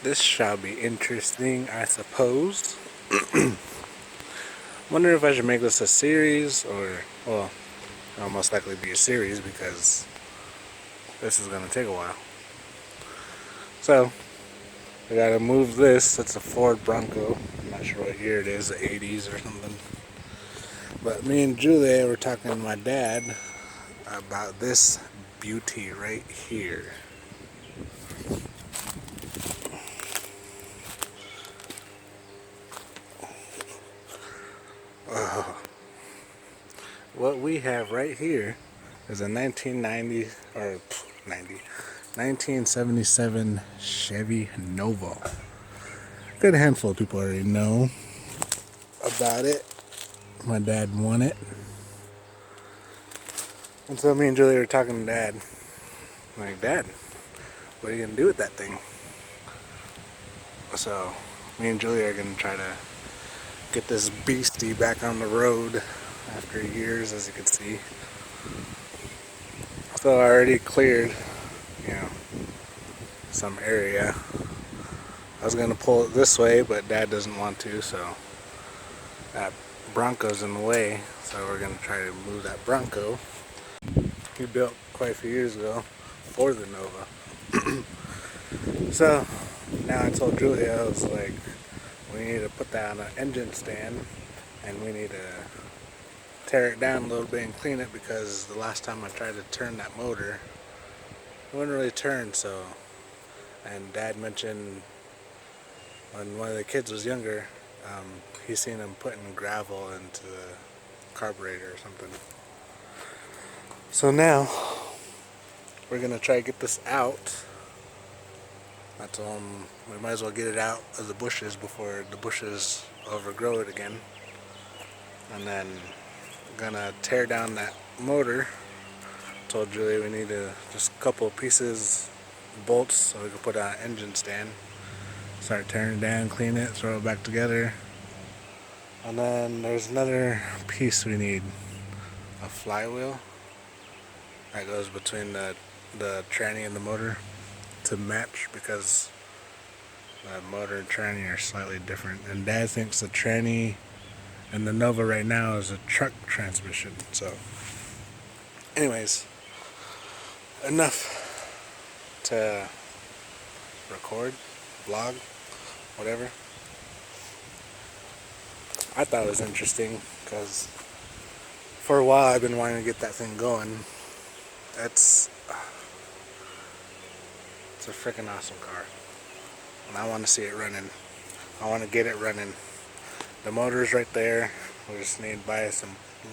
This shall be interesting, I suppose. Wonder if I should make this a series or, well, it'll most likely be a series because this is gonna take a while. So, I gotta move this. It's a Ford Bronco. I'm not sure what year it is, the 80s or something. But me and Julia were talking to my dad about this beauty right here. What we have right here is a 1990 or 1977 Chevy Nova. Good handful of people already know about it. My dad won it. And so me and Julie were talking to Dad. I'm like, Dad, what are you gonna do with that thing? So me and Julie are gonna try to get this beastie back on the road after years, as you can see. So I already cleared, you know, some area. I was gonna pull it this way, but Dad doesn't want to, so that Bronco's in the way. So we're gonna try to move that Bronco. He built quite a few years ago for the Nova. So now I told Julia, I was like, we need to put that on an engine stand and we need to tear it down a little bit and clean it, because the last time I tried to turn that motor, it wouldn't really turn. So, and Dad mentioned when one of the kids was younger, he seen him putting gravel into the carburetor or something. So now we're gonna try to get this out. I told him we might as well get it out of the bushes before the bushes overgrow it again. And then gonna tear down that motor. Told Julie we need just a couple of pieces, bolts, so we can put on an engine stand. Start tearing it down, clean it, throw it back together. And then there's another piece we need, a flywheel that goes between the tranny and the motor to match, because the motor and tranny are slightly different. And Dad thinks the tranny and the Nova right now is a truck transmission. So anyways, enough to record, vlog, whatever. I thought it was interesting because for a while I've been wanting to get that thing going. It's a freaking awesome car, and I want to see it running. I want to get it running. The motor's right there. We just need to buy a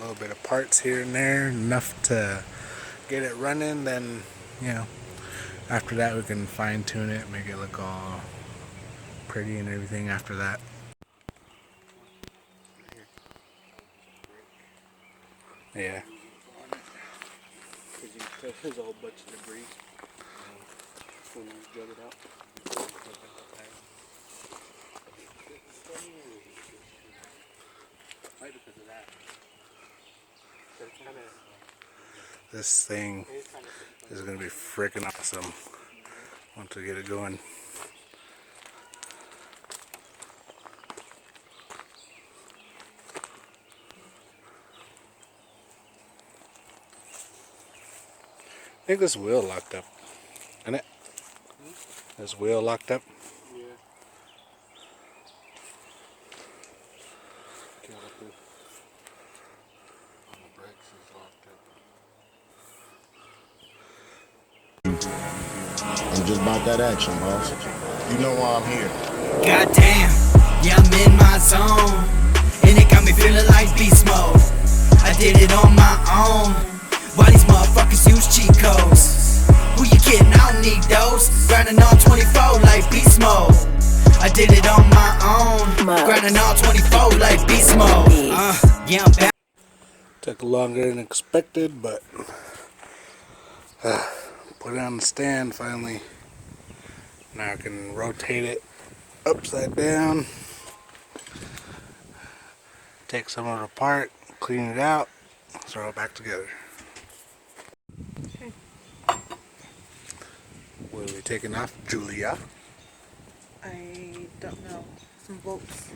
little bit of parts here and there, enough to get it running. Then, you know, after that we can fine tune it, make it look all pretty and everything after that. Yeah. There's a whole bunch of debris when you jug it out. Right because of that. This thing is going to be freaking awesome once we get it going. I think this wheel locked up, isn't it? This wheel locked up? Yeah. I'm just about that action, boss. You know why I'm here. Goddamn, yeah, I'm in my zone, and it got me feeling like beast mode. I did it on my own, while these motherfuckers use cheat codes. Who you kidding? I don't need those. Grinding on 24 like beast mode. I did it on my own, grinding on 24 like beast mode. Yeah, I'm back. Took longer than expected, but put it on the stand finally. Now I can rotate it upside down, take some of it apart, clean it out, throw it back together. What are we taking off, Julia? I don't know. Some bolts.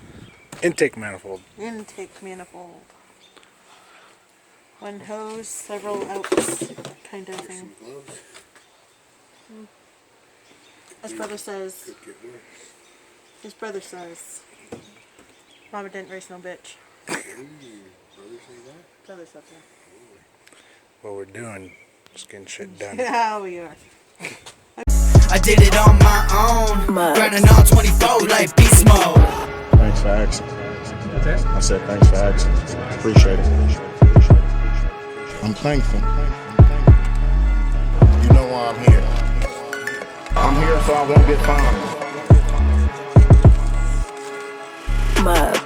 Intake manifold. Intake manifold. One hose, several outs, kind of thing. His brother says. His brother says. Mama didn't raise no bitch. Brother said that. What we're doing is getting shit done. Yeah, we are. I did it on my own, grinding on 24 like beast mode. Thanks for asking. I said thanks for asking. Appreciate it. I'm thankful. You know why I'm here. I'm here so I won't get fined. Mud.